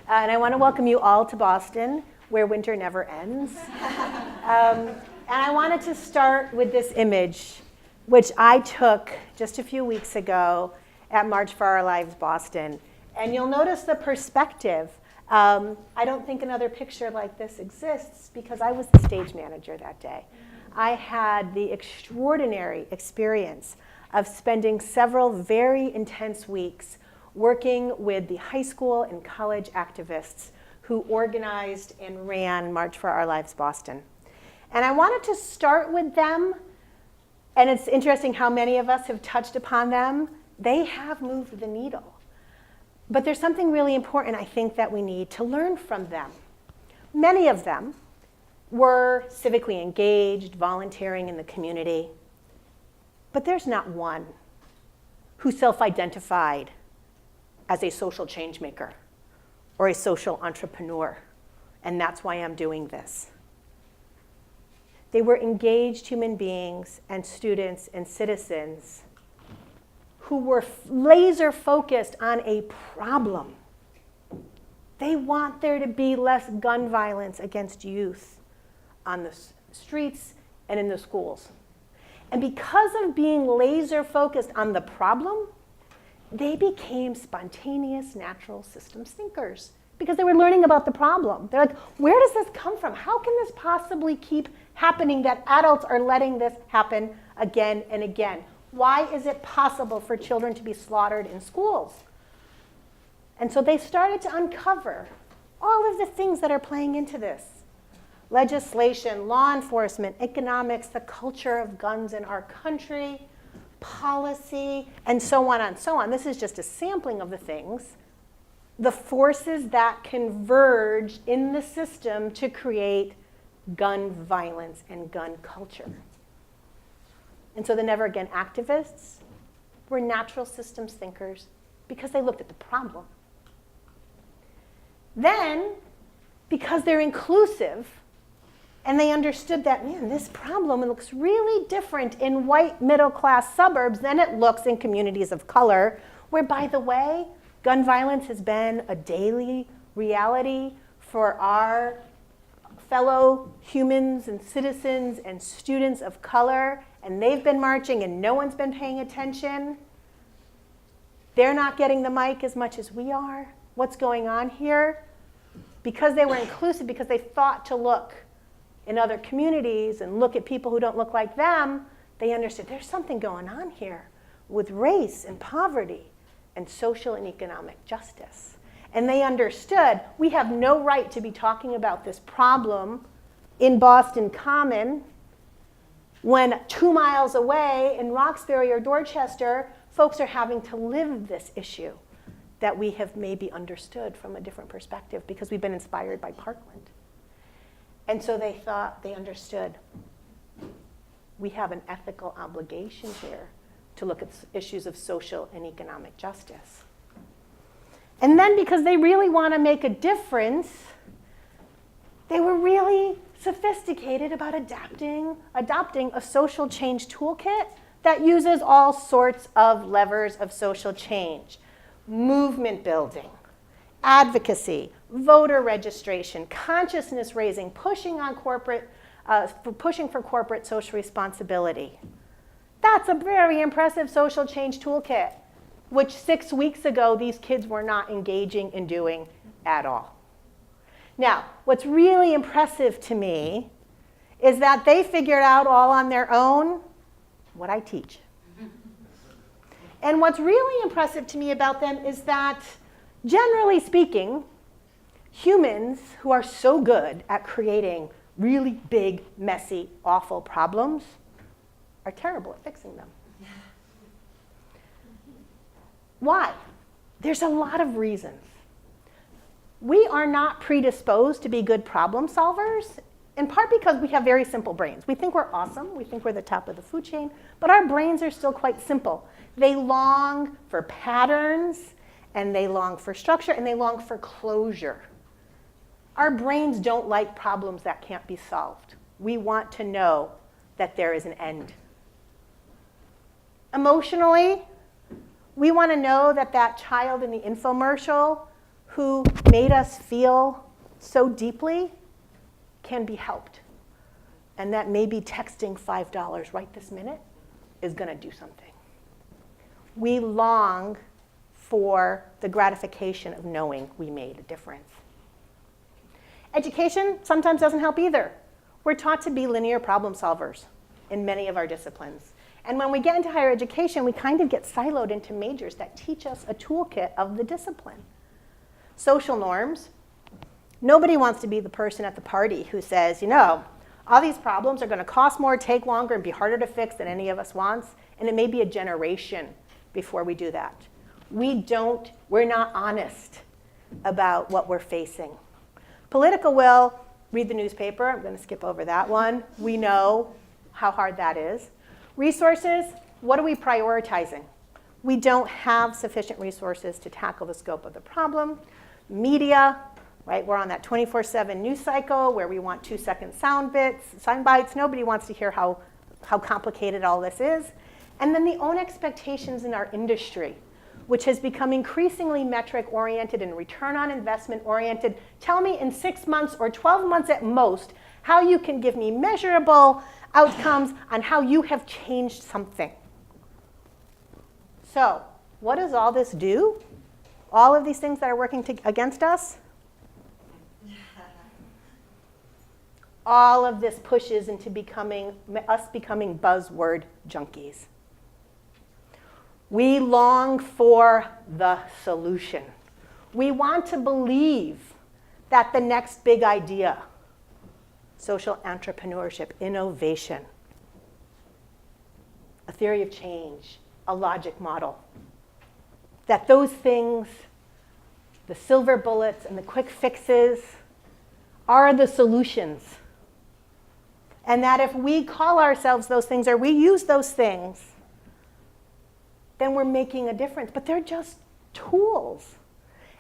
And I want to welcome you all to Boston, where winter never ends. And I wanted to start with this image, which I took just a few weeks ago at March for Our Lives Boston. And you'll notice the perspective. I don't think another picture like this exists because I was the stage manager that day. I had the extraordinary experience of spending several very intense weeks working with the high school and college activists who organized and ran March for Our Lives Boston. And I wanted to start with them, and it's interesting how many of us have touched upon them. They have moved the needle. But there's something really important, I think, that we need to learn from them. Many of them were civically engaged, volunteering in the community. But there's not one who self-identified as a social change maker or a social entrepreneur, and that's why I'm doing this. They were engaged human beings and students and citizens who were laser focused on a problem. They want there to be less gun violence against youth on the streets and in the schools. And because of being laser focused on the problem, they became spontaneous natural systems thinkers because they were learning about the problem. They're like, where does this come from? How can this possibly keep happening that adults are letting this happen again and again? Why is it possible for children to be slaughtered in schools? And so they started to uncover all of the things that are playing into this. Legislation, law enforcement, economics, the culture of guns in our country, policy, and so on and so on. This is just a sampling of the things, the forces that converge in the system to create gun violence and gun culture. And so the Never Again activists were natural systems thinkers because they looked at the problem. Then, because they're inclusive, and they understood that, man, this problem looks really different in white middle-class suburbs than it looks in communities of color, where, by the way, gun violence has been a daily reality for our fellow humans and citizens and students of color, and they've been marching and no one's been paying attention. They're not getting the mic as much as we are. What's going on here? Because they were inclusive, because they thought to look in other communities and look at people who don't look like them, they understood there's something going on here with race and poverty and social and economic justice. And they understood we have no right to be talking about this problem in Boston Common when 2 miles away in Roxbury or Dorchester, folks are having to live this issue that we have maybe understood from a different perspective because we've been inspired by Parkland. And so they thought, they understood, we have an ethical obligation here to look at issues of social and economic justice. And then because they really want to make a difference, they were really sophisticated about adopting a social change toolkit that uses all sorts of levers of social change. Movement building, advocacy, voter registration, consciousness raising, pushing for corporate social responsibility. That's a very impressive social change toolkit, which 6 weeks ago these kids were not engaging in doing at all. Now, what's really impressive to me is that they figured out all on their own what I teach. And what's really impressive to me about them is that, generally speaking, humans who are so good at creating really big, messy, awful problems are terrible at fixing them. Why? There's a lot of reasons. We are not predisposed to be good problem solvers, in part because we have very simple brains. We think we're awesome, we think we're the top of the food chain, but our brains are still quite simple. They long for patterns, and they long for structure, and they long for closure. Our brains don't like problems that can't be solved. We want to know that there is an end. Emotionally, we want to know that that child in the infomercial who made us feel so deeply can be helped. And that maybe texting $5 right this minute is going to do something. We long for the gratification of knowing we made a difference. Education sometimes doesn't help either. We're taught to be linear problem solvers in many of our disciplines. And when we get into higher education, we kind of get siloed into majors that teach us a toolkit of the discipline. Social norms. Nobody wants to be the person at the party who says, you know, all these problems are going to cost more, take longer, and be harder to fix than any of us wants. And it may be a generation before we do that. We're not honest about what we're facing. Political will, read the newspaper. I'm going to skip over that one. We know how hard that is. Resources, what are we prioritizing? We don't have sufficient resources to tackle the scope of the problem. Media, right? We're on that 24/7 news cycle where we want 2-second sound bites. Nobody wants to hear how complicated all this is. And then the own expectations in our industry, which has become increasingly metric-oriented and return on investment-oriented. Tell me in 6 months or 12 months at most how you can give me measurable outcomes on how you have changed something. So what does all this do? All of these things that are working against us? All of this pushes into us becoming buzzword junkies. We long for the solution. We want to believe that the next big idea, social entrepreneurship, innovation, a theory of change, a logic model, that those things, the silver bullets and the quick fixes, are the solutions. And that if we call ourselves those things or we use those things, then we're making a difference. But they're just tools.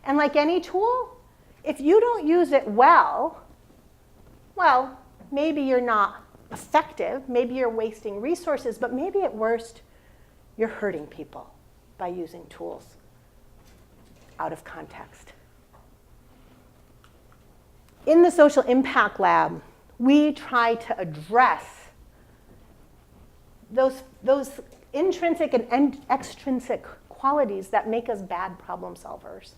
And like any tool, if you don't use it well, maybe you're not effective, maybe you're wasting resources, but maybe at worst, you're hurting people by using tools out of context. In the Social Impact Lab, we try to address those intrinsic and extrinsic qualities that make us bad problem solvers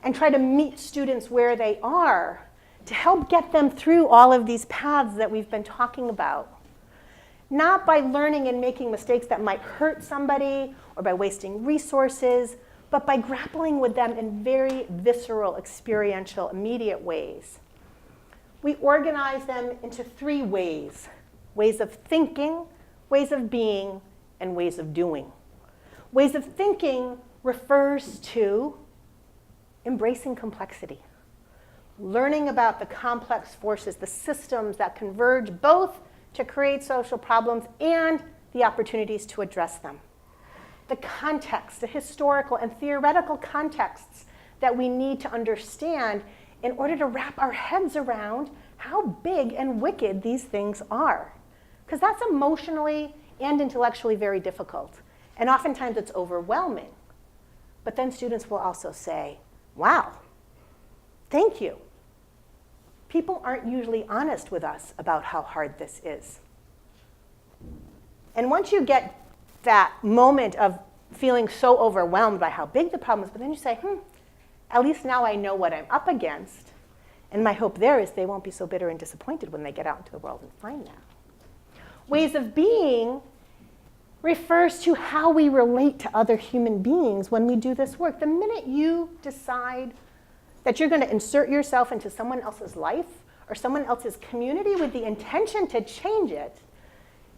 and try to meet students where they are to help get them through all of these paths that we've been talking about. Not by learning and making mistakes that might hurt somebody or by wasting resources, but by grappling with them in very visceral, experiential, immediate ways. We organize them into 3 ways: ways of thinking, ways of being, and ways of doing. Ways of thinking refers to embracing complexity, learning about the complex forces, the systems that converge both to create social problems and the opportunities to address them. The context, the historical and theoretical contexts that we need to understand in order to wrap our heads around how big and wicked these things are. Because that's emotionally and intellectually very difficult. And oftentimes it's overwhelming. But then students will also say, wow, thank you. People aren't usually honest with us about how hard this is. And once you get that moment of feeling so overwhelmed by how big the problem is, but then you say, at least now I know what I'm up against. And my hope there is they won't be so bitter and disappointed when they get out into the world and find that. Ways of being refers to how we relate to other human beings when we do this work. The minute you decide that you're going to insert yourself into someone else's life or someone else's community with the intention to change it,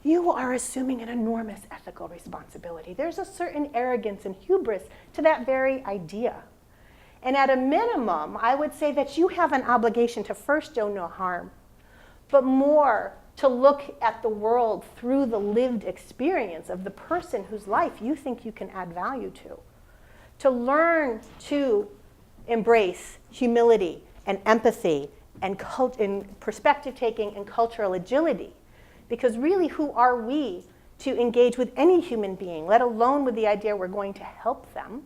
you are assuming an enormous ethical responsibility. There's a certain arrogance and hubris to that very idea. And at a minimum, I would say that you have an obligation to first do no harm, but more to look at the world through the lived experience of the person whose life you think you can add value to learn to embrace humility and empathy and perspective taking and cultural agility. Because really, who are we to engage with any human being, let alone with the idea we're going to help them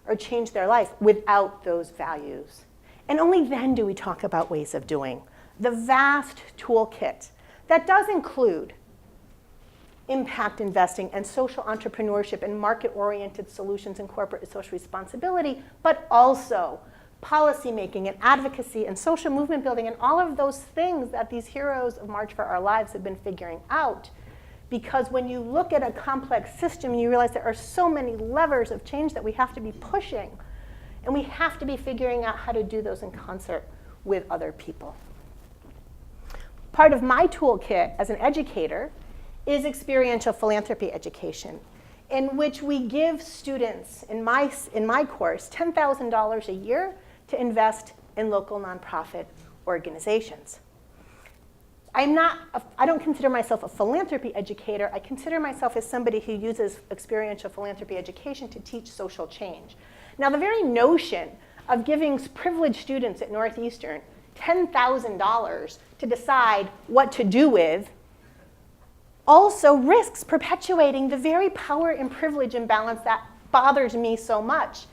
or change their life without those values. And only then do we talk about ways of doing. The vast toolkit that does include impact investing and social entrepreneurship and market-oriented solutions and corporate social responsibility, but also policy making and advocacy and social movement building and all of those things that these heroes of March for Our Lives have been figuring out. Because when you look at a complex system, you realize there are so many levers of change that we have to be pushing, and we have to be figuring out how to do those in concert with other people. Part of my toolkit as an educator is experiential philanthropy education, in which we give students in my course $10,000 a year to invest in local nonprofit organizations. I don't consider myself a philanthropy educator. I consider myself as somebody who uses experiential philanthropy education to teach social change. Now, the very notion of giving privileged students at Northeastern $10,000 to decide what to do with also risks perpetuating the very power and privilege imbalance that bothers me so much.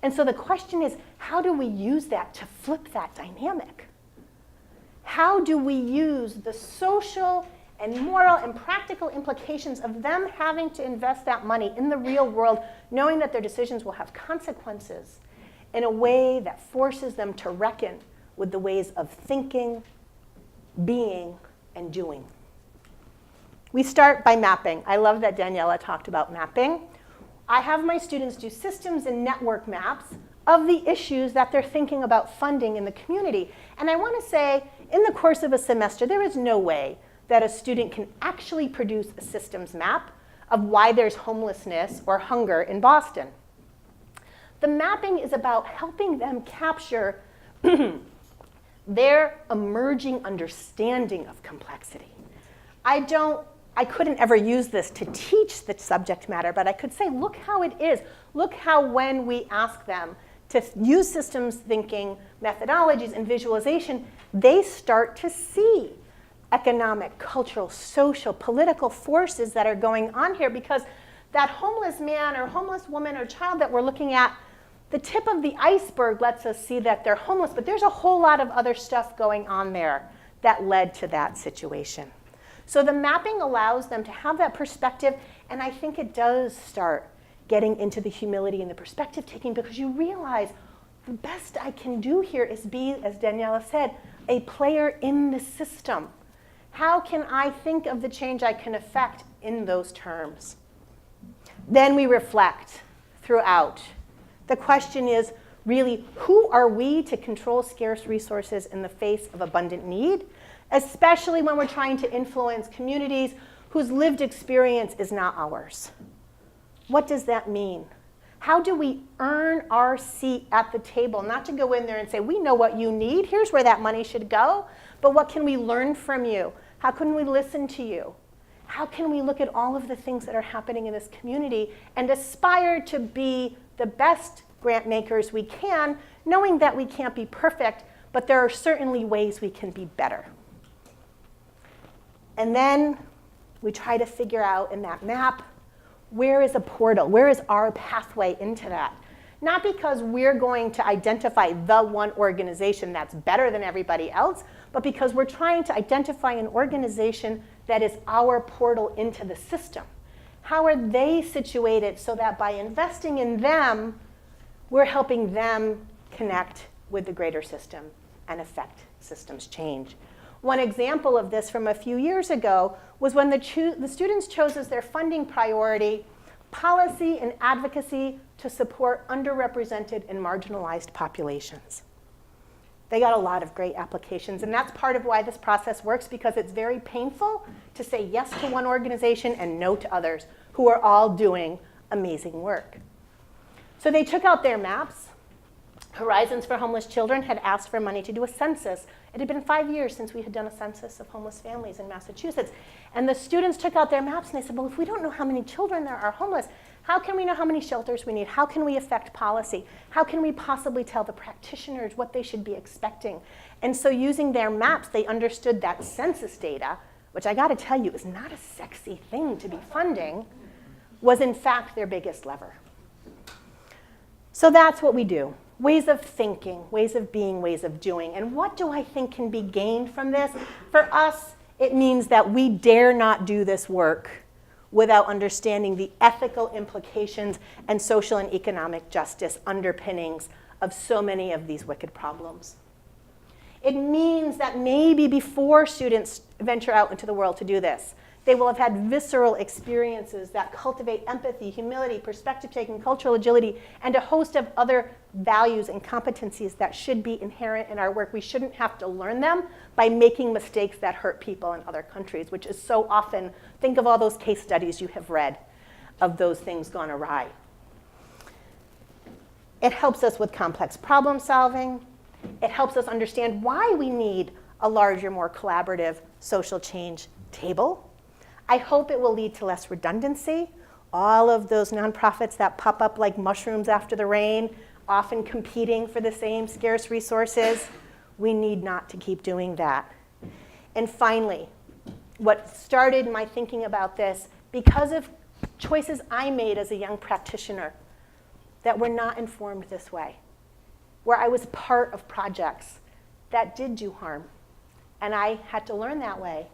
And so the question is, how do we use that to flip that dynamic? How do we use the social and moral and practical implications of them having to invest that money in the real world, knowing that their decisions will have consequences, in a way that forces them to reckon with the ways of thinking, being, and doing? We start by mapping. I love that Daniela talked about mapping. I have my students do systems and network maps of the issues that they're thinking about funding in the community. And I want to say, in the course of a semester, there is no way that a student can actually produce a systems map of why there's homelessness or hunger in Boston. The mapping is about helping them capture their emerging understanding of complexity. I couldn't ever use this to teach the subject matter, but I could say, look how it is. Look how when we ask them to use systems thinking methodologies and visualization, they start to see economic, cultural, social, political forces that are going on here, because that homeless man or homeless woman or child that we're looking at, the tip of the iceberg lets us see that they're homeless, but there's a whole lot of other stuff going on there that led to that situation. So the mapping allows them to have that perspective, and I think it does start getting into the humility and the perspective taking, because you realize the best I can do here is be, as Daniela said, a player in the system. How can I think of the change I can affect in those terms? Then we reflect throughout. The question is really, who are we to control scarce resources in the face of abundant need, especially when we're trying to influence communities whose lived experience is not ours? What does that mean? How do we earn our seat at the table? Not to go in there and say, we know what you need, here's where that money should go, but what can we learn from you? How can we listen to you? How can we look at all of the things that are happening in this community and aspire to be the best grant makers we can, knowing that we can't be perfect, but there are certainly ways we can be better. And then we try to figure out in that map, where is a portal? Where is our pathway into that? Not because we're going to identify the one organization that's better than everybody else, but because we're trying to identify an organization that is our portal into the system. How are they situated so that by investing in them, we're helping them connect with the greater system and affect systems change? One example of this from a few years ago was when the students chose as their funding priority policy and advocacy to support underrepresented and marginalized populations. They got a lot of great applications, and that's part of why this process works, because it's very painful to say yes to one organization and no to others who are all doing amazing work. So they took out their maps. Horizons for Homeless Children had asked for money to do a census. It had been 5 years since we had done a census of homeless families in Massachusetts. And the students took out their maps and they said, well, if we don't know how many children there are homeless, how can we know how many shelters we need? How can we affect policy? How can we possibly tell the practitioners what they should be expecting? And so using their maps, they understood that census data, which I gotta tell you is not a sexy thing to be funding, was in fact their biggest lever. So that's what we do. Ways of thinking, ways of being, ways of doing. And what do I think can be gained from this? For us, it means that we dare not do this work without understanding the ethical implications and social and economic justice underpinnings of so many of these wicked problems. It means that maybe before students venture out into the world to do this, they will have had visceral experiences that cultivate empathy, humility, perspective-taking, cultural agility, and a host of other values and competencies that should be inherent in our work. We shouldn't have to learn them by making mistakes that hurt people in other countries, which is so often, think of all those case studies you have read of those things gone awry. It helps us with complex problem solving. It helps us understand why we need a larger, more collaborative social change table. I hope it will lead to less redundancy. All of those nonprofits that pop up like mushrooms after the rain, often competing for the same scarce resources, we need not to keep doing that. And finally, what started my thinking about this, because of choices I made as a young practitioner that were not informed this way, where I was part of projects that did do harm, and I had to learn that way.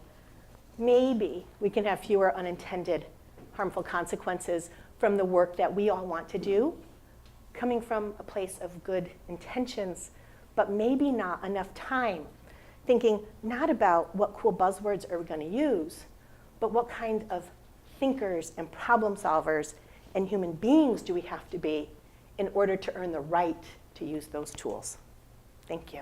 Maybe we can have fewer unintended harmful consequences from the work that we all want to do, coming from a place of good intentions, but maybe not enough time thinking not about what cool buzzwords are we going to use, but what kind of thinkers and problem solvers and human beings do we have to be in order to earn the right to use those tools. Thank you.